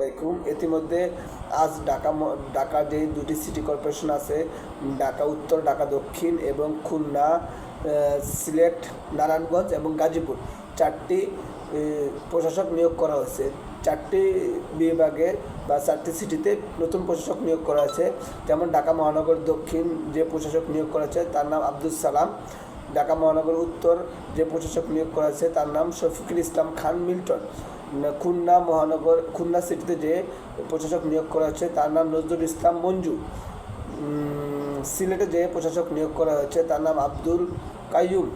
আলাইকুম। ইতিমধ্যে আজ ঢাকা যে দুটি সিটি কর্পোরেশন আছে, ঢাকা উত্তর, ঢাকা দক্ষিণ এবং খুলনা, সিলেট, নারায়ণগঞ্জ এবং গাজীপুর, চারটি প্রশাসক নিয়োগ করা হয়েছে। চারটি বিভাগে বা চারটি সিটিতে নতুন প্রশাসক নিয়োগ করা হয়েছে। যেমন ঢাকা মহানগর দক্ষিণ যে প্রশাসক নিয়োগ করা হয়েছে তার নাম আব্দুল সালাম। ঢাকা মহানগর উত্তর যে প্রশাসক নিয়োগ করা হয়েছে তার নাম শফিকুল ইসলাম খান মিল্টন। খুলনা সিটিতে যে প্রশাসক নিয়োগ করা হয়েছে তার নাম নজরুল ইসলাম মঞ্জু। সিলেটে যে প্রশাসক নিয়োগ করা হয়েছে তার নাম আব্দুল কাইয়ুম।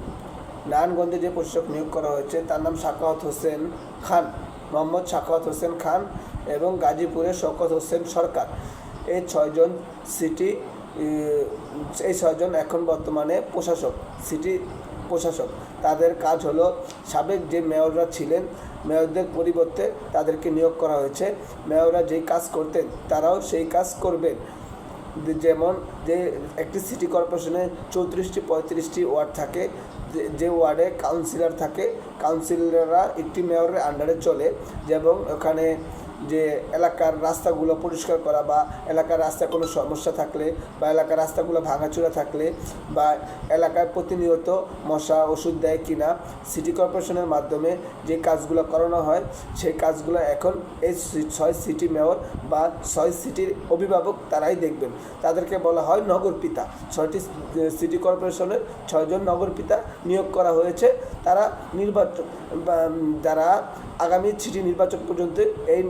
নারায়ণগঞ্জে যে প্রশাসক নিয়োগ করা হয়েছে তার নাম মোহাম্মদ সাখাওয়াত হোসেন খান এবং গাজীপুরে শওকত হোসেন সরকার। এই ছয়জন এখন বর্তমানে সিটি প্রশাসক। তাদের কাজ হলো, সাবেক যে মেয়ররা ছিলেন, মেয়রদের পরিবর্তে তাদেরকে নিয়োগ করা হয়েছে। মেয়ররা যেই কাজ করতেন তারাও সেই কাজ করবেন। যেমন যে একটি সিটি কর্পোরেশনে 34-35টি ওয়ার্ড থাকে, যে ওয়ার্ডে কাউন্সিলর থাকে, কাউন্সিলররা একটি মেয়রের আন্ডারে চলে। যেমন ওখানে যে এলাকার রাস্তাগুলো পরিষ্কার করা, বা এলাকার রাস্তায় কোনো সমস্যা থাকলে, বা এলাকার রাস্তাগুলো ভাঙাচোরা থাকলে, বা এলাকায় প্রতিনিয়ত মশা ওষুধ দেয় কিনা, সিটি কর্পোরেশনের মাধ্যমে যে কাজগুলো করানো হয় সেই কাজগুলো এখন এই 6 সিটি মেয়র বা 6 সিটির অভিভাবক তারাই দেখবেন। তাদেরকে বলা হয় নগরপিতা। 6টি সিটি কর্পোরেশনের 6 জন নগরপিতা নিয়োগ করা হয়েছে। তারা যারা আগামী সিটি নির্বাচন পর্যন্ত এই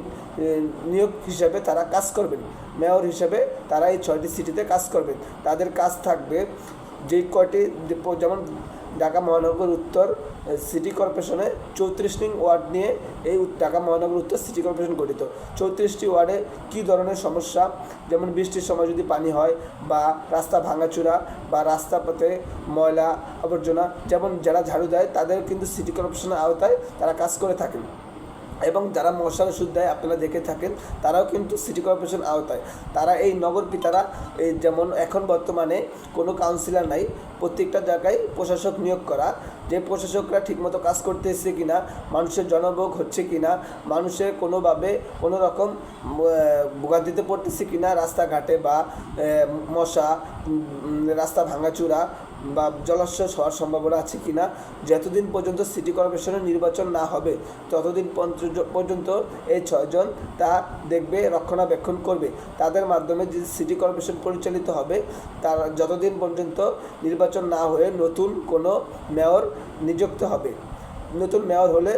নিয়োগ হিসাবে তারা কাজ করবেন। মেয়র হিসেবে তারা এই 6টি সিটিতে কাজ করবেন। তাদের কাজ থাকবে যে কয়টি, যেমন ঢাকা মহানগর উত্তর সিটি কর্পোরেশনে 34 নং ওয়ার্ড নিয়ে এই ঢাকা মহানগর উত্তর সিটি কর্পোরেশন গঠিত। 34টি ওয়ার্ডে কী ধরনের সমস্যা, যেমন বৃষ্টির সময় যদি পানি হয়, বা রাস্তা ভাঙাচোরা, বা রাস্তা পথে ময়লা আবর্জনা, যেমন যারা ঝাড়ু দেয় তাদের কিন্তু সিটি কর্পোরেশনের আওতায় তারা কাজ করে থাকেন। এবং যারা মশার ওষুধ দেয় আপনারা দেখে থাকেন, তারাও কিন্তু সিটি কর্পোরেশন আওতায়। তারা এই নগরপিতারা, যেমন এখন বর্তমানে কোনো কাউন্সিলর নাই, প্রত্যেকটা জায়গায় প্রশাসক নিয়োগ করা। যে প্রশাসকরা ঠিকমতো কাজ করতেছে কিনা, মানুষের জনভোগ হচ্ছে কিনা, মানুষের কোনোভাবে কোনো রকম ভোগান্তিতে পড়তেছে কিনা রাস্তাঘাটে, বা মশা, রাস্তা ভাঙাচোরা বা জলাশয় হওয়ার সম্ভাবনা আছে কিনা, যতদিন পর্যন্ত সিটি কর্পোরেশনের নির্বাচন না হবে ততদিন পর্যন্ত এই 6 জন তা দেখবে, রক্ষণাবেক্ষণ করবে। তাদের মাধ্যমে যে সিটি কর্পোরেশন পরিচালিত হবে, তার যতদিন পর্যন্ত নির্বাচন না হয়ে নতুন কোনো মেয়র নিযুক্ত হবে। নতুন মেয়র হলে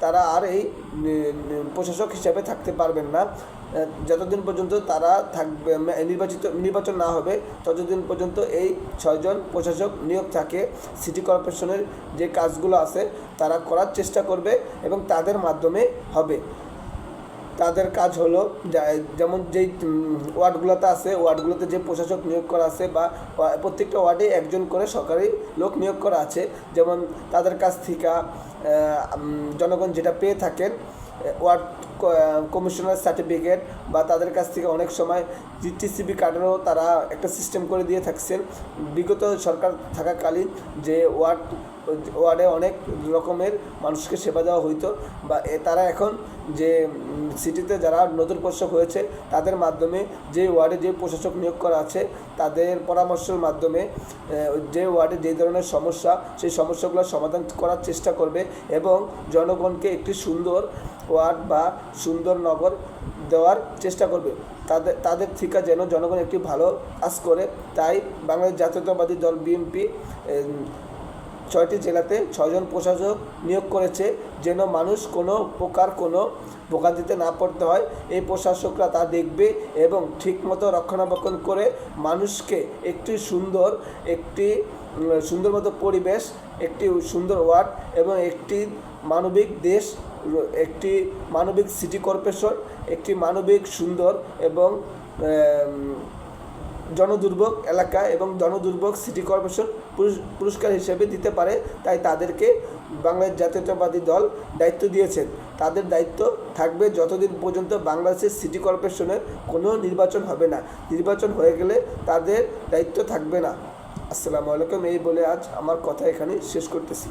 তারা আর এই প্রশাসক হিসাবে থাকতে পারবেন না। যতদিন পর্যন্ত তারা থাকবে, নির্বাচন না হবে ততদিন পর্যন্ত এই 6 জন প্রশাসক নিয়োগ থাকে। সিটি কর্পোরেশনের যে কাজগুলো আছে তারা করার চেষ্টা করবে এবং তাদের মাধ্যমে হবে। তাদের কাজ হলো, যেমন যেই ওয়ার্ডগুলোতে আছে, ওয়ার্ডগুলোতে যে প্রশাসক নিয়োগ করা আছে, বা প্রত্যেকটা ওয়ার্ডে একজন করে সরকারি লোক নিয়োগ করা আছে, যেমন তাদের কাছ থেকে জনগণ যেটা পেয়ে থাকেন, ওয়ার্ড কমিশনার সার্টিফিকেট, বা তাদের কাছ থেকে অনেক সময় টিসিবি কার্ডেরও তারা একটা সিস্টেম করে দিয়ে থাকছেন। বিগত সরকার থাকাকালীন যে ওয়ার্ডে অনেক রকমের মানুষকে সেবা দেওয়া হইতো, বা তারা এখন যে সিটিতে যারা নতুন প্রশাসক হয়েছে তাদের মাধ্যমে যে ওয়ার্ডে যে প্রশাসক নিয়োগ করা আছে তাদের পরামর্শের মাধ্যমে যে ওয়ার্ডে যে ধরনের সমস্যা, সেই সমস্যাগুলো সমাধান করার চেষ্টা করবে এবং জনগণকে একটি সুন্দর ওয়ার্ড বা সুন্দর নগর দেওয়ার চেষ্টা করবে। তাদের থেকে যেন জনগণ একটি ভালো কাজ করে। তাই বাংলাদেশ জাতীয়তাবাদী দল বিএনপি 6টি জেলাতে 6 জন প্রশাসক নিয়োগ করেছে, যেন মানুষ কোনো প্রকার কোনো ভোগান্তিতে না পড়তে হয়। এই প্রশাসকরা তা দেখবে এবং ঠিকমতো রক্ষণাবেক্ষণ করে মানুষকে একটি সুন্দর মতো পরিবেশ, একটি সুন্দর ওয়ার্ড এবং একটি মানবিক দেশ, একটি মানবিক সিটি কর্পোরেশন, একটি মানবিক সুন্দর এবং জনদুর্ভোগ এলাকা এবং জনদুর্ভোগ সিটি কর্পোরেশন পুরস্কার হিসেবে দিতে পারে। তাই তাদেরকে বাংলাদেশ জাতীয়তাবাদী দল দায়িত্ব দিয়েছেন। তাদের দায়িত্ব থাকবে যতদিন পর্যন্ত বাংলাদেশের সিটি কর্পোরেশনের কোনো নির্বাচন হবে না। নির্বাচন হয়ে গেলে তাদের দায়িত্ব থাকবে না। আসসালামু আলাইকুম। এই বলে আজ আমার কথা এখানে শেষ করতেছি।